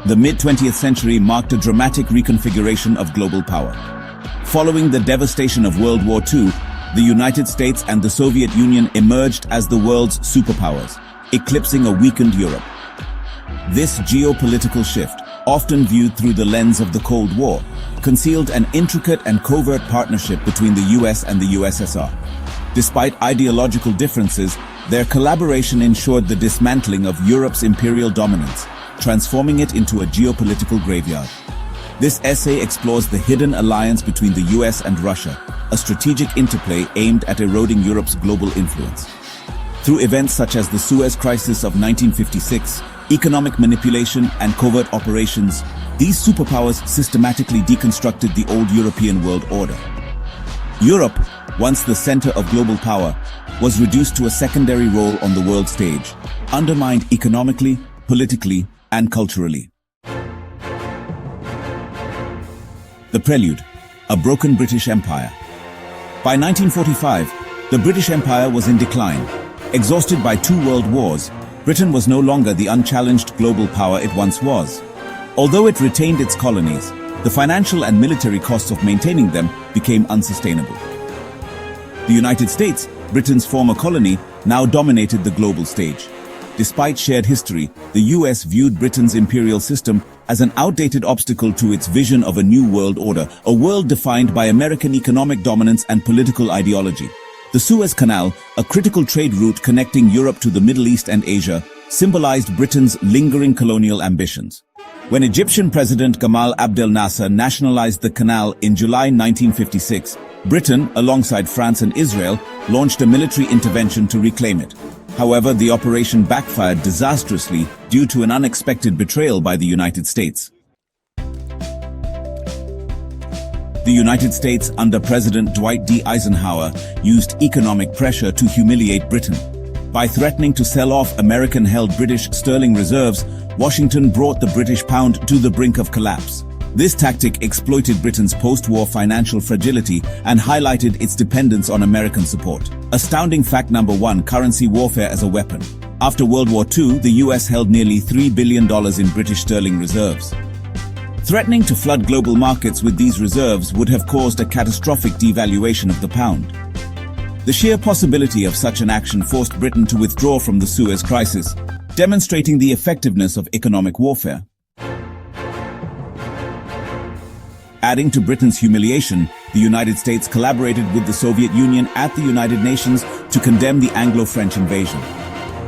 The mid-20th century marked a dramatic reconfiguration of global power. Following the devastation of World War II, the United States and the Soviet Union emerged as the world's superpowers, eclipsing a weakened Europe. This geopolitical shift, often viewed through the lens of the Cold War, concealed an intricate and covert partnership between the US and the USSR. Despite ideological differences, their collaboration ensured the dismantling of Europe's imperial dominance, transforming it into a geopolitical graveyard. This essay explores the hidden alliance between the US and Russia, a strategic interplay aimed at eroding Europe's global influence. Through events such as the Suez Crisis of 1956, economic manipulation and covert operations, these superpowers systematically deconstructed the old European world order. Europe, once the center of global power, was reduced to a secondary role on the world stage, undermined economically, politically, and culturally. The Prelude, a broken British Empire. By 1945, the British Empire was in decline. Exhausted by 2 world wars, Britain was no longer the unchallenged global power it once was. Although it retained its colonies, the financial and military costs of maintaining them became unsustainable. The United States, Britain's former colony, now dominated the global stage. Despite shared history, the US viewed Britain's imperial system as an outdated obstacle to its vision of a new world order, a world defined by American economic dominance and political ideology. The Suez Canal, a critical trade route connecting Europe to the Middle East and Asia, symbolized Britain's lingering colonial ambitions. When Egyptian President Gamal Abdel Nasser nationalized the canal in July 1956, Britain, alongside France and Israel, launched a military intervention to reclaim it. However, the operation backfired disastrously due to an unexpected betrayal by the United States. The United States, under President Dwight D. Eisenhower, used economic pressure to humiliate Britain. By threatening to sell off American-held British sterling reserves, Washington brought the British pound to the brink of collapse. This tactic exploited Britain's post-war financial fragility and highlighted its dependence on American support. Astounding fact number 1: currency warfare as a weapon. After World War II, the US held nearly $3 billion in British sterling reserves. Threatening to flood global markets with these reserves would have caused a catastrophic devaluation of the pound. The sheer possibility of such an action forced Britain to withdraw from the Suez Crisis, demonstrating the effectiveness of economic warfare. Adding to Britain's humiliation, the United States collaborated with the Soviet Union at the United Nations to condemn the Anglo-French invasion.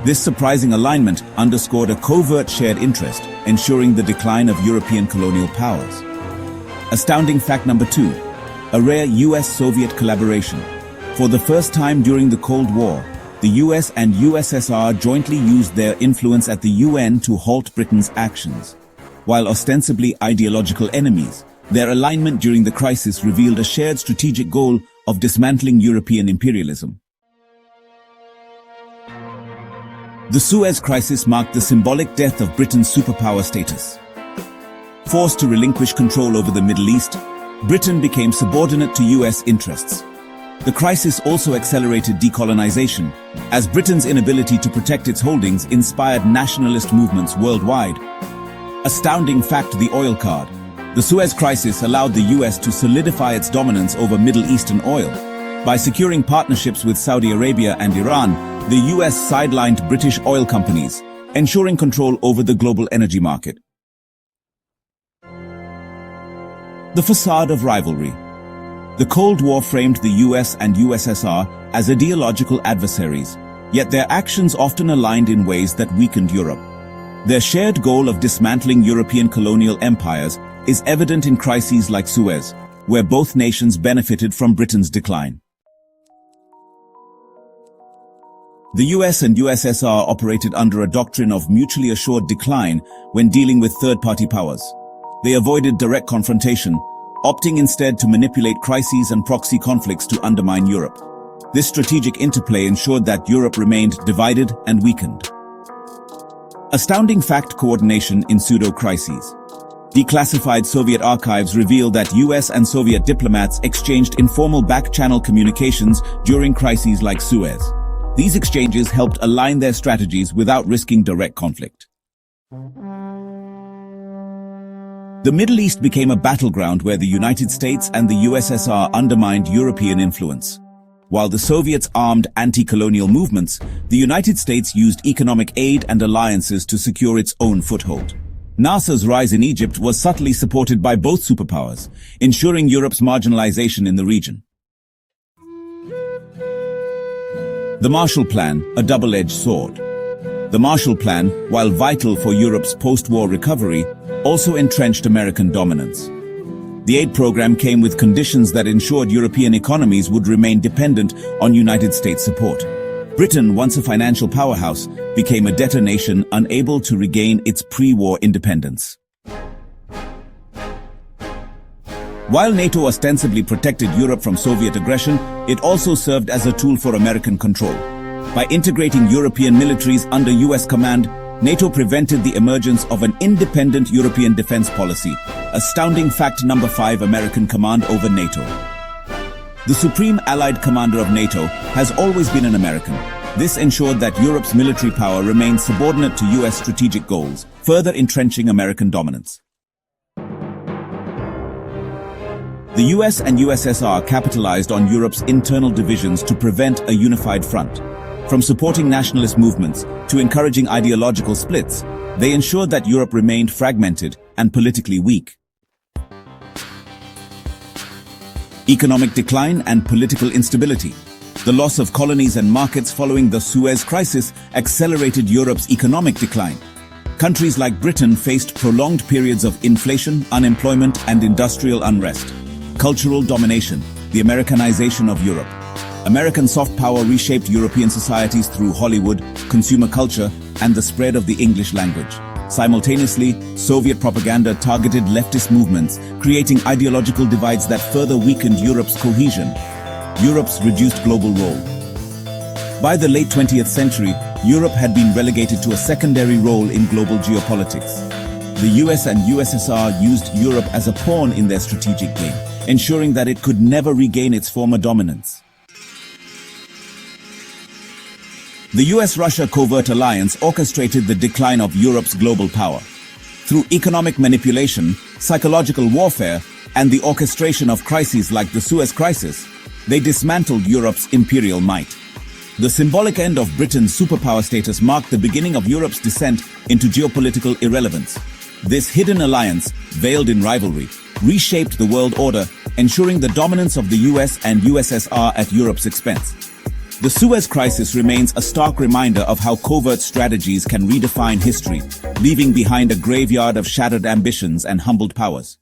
This surprising alignment underscored a covert shared interest, ensuring the decline of European colonial powers. Astounding fact number 2: a rare US-Soviet collaboration. For the first time during the Cold War, the US and USSR jointly used their influence at the UN to halt Britain's actions. While ostensibly ideological enemies, their alignment during the crisis revealed a shared strategic goal of dismantling European imperialism. The Suez Crisis marked the symbolic death of Britain's superpower status. Forced to relinquish control over the Middle East, Britain became subordinate to US interests. The crisis also accelerated decolonization, as Britain's inability to protect its holdings inspired nationalist movements worldwide. Astounding fact: the oil card. The Suez Crisis allowed the US to solidify its dominance over Middle Eastern oil. By securing partnerships with Saudi Arabia and Iran, the US sidelined British oil companies, ensuring control over the global energy market. The facade of rivalry. The Cold War framed the US and USSR as ideological adversaries, yet their actions often aligned in ways that weakened Europe. Their shared goal of dismantling European colonial empires is evident in crises like Suez, where both nations benefited from Britain's decline. The US and USSR operated under a doctrine of mutually assured decline when dealing with third-party powers. They avoided direct confrontation, opting instead to manipulate crises and proxy conflicts to undermine Europe. This strategic interplay ensured that Europe remained divided and weakened. Astounding fact: coordination in pseudo-crises. Declassified Soviet archives reveal that US and Soviet diplomats exchanged informal back-channel communications during crises like Suez. These exchanges helped align their strategies without risking direct conflict. The Middle East became a battleground where the United States and the USSR undermined European influence. While the Soviets armed anti-colonial movements, the United States used economic aid and alliances to secure its own foothold. Nasser's rise in Egypt was subtly supported by both superpowers, ensuring Europe's marginalization in the region. The Marshall Plan, a double-edged sword. The Marshall Plan, while vital for Europe's post-war recovery, also entrenched American dominance. The aid program came with conditions that ensured European economies would remain dependent on United States support. Britain, once a financial powerhouse, became a debtor nation unable to regain its pre-war independence. While NATO ostensibly protected Europe from Soviet aggression, it also served as a tool for American control. By integrating European militaries under US command, NATO prevented the emergence of an independent European defense policy, astounding fact number 5 American command over NATO. The supreme allied commander of NATO has always been an American. This ensured that Europe's military power remained subordinate to US strategic goals, further entrenching American dominance. The US and USSR capitalized on Europe's internal divisions to prevent a unified front. From supporting nationalist movements to encouraging ideological splits, they ensured that Europe remained fragmented and politically weak. Economic decline and political instability. The loss of colonies and markets following the Suez Crisis accelerated Europe's economic decline. Countries like Britain faced prolonged periods of inflation, unemployment, and industrial unrest. Cultural domination, the Americanization of Europe. American soft power reshaped European societies through Hollywood, consumer culture, and the spread of the English language. Simultaneously, Soviet propaganda targeted leftist movements, creating ideological divides that further weakened Europe's cohesion. Europe's reduced global role. By the late 20th century, Europe had been relegated to a secondary role in global geopolitics. The US and USSR used Europe as a pawn in their strategic game, ensuring that it could never regain its former dominance. The U.S. Russia covert alliance orchestrated the decline of Europe's global power. Through economic manipulation, psychological warfare, and the orchestration of crises like the Suez Crisis, they dismantled Europe's imperial might. The symbolic end of Britain's superpower status marked the beginning of Europe's descent into geopolitical irrelevance. This hidden alliance, veiled in rivalry, reshaped the world order, ensuring the dominance of the US and USSR at Europe's expense. The Suez Crisis remains a stark reminder of how covert strategies can redefine history, leaving behind a graveyard of shattered ambitions and humbled powers.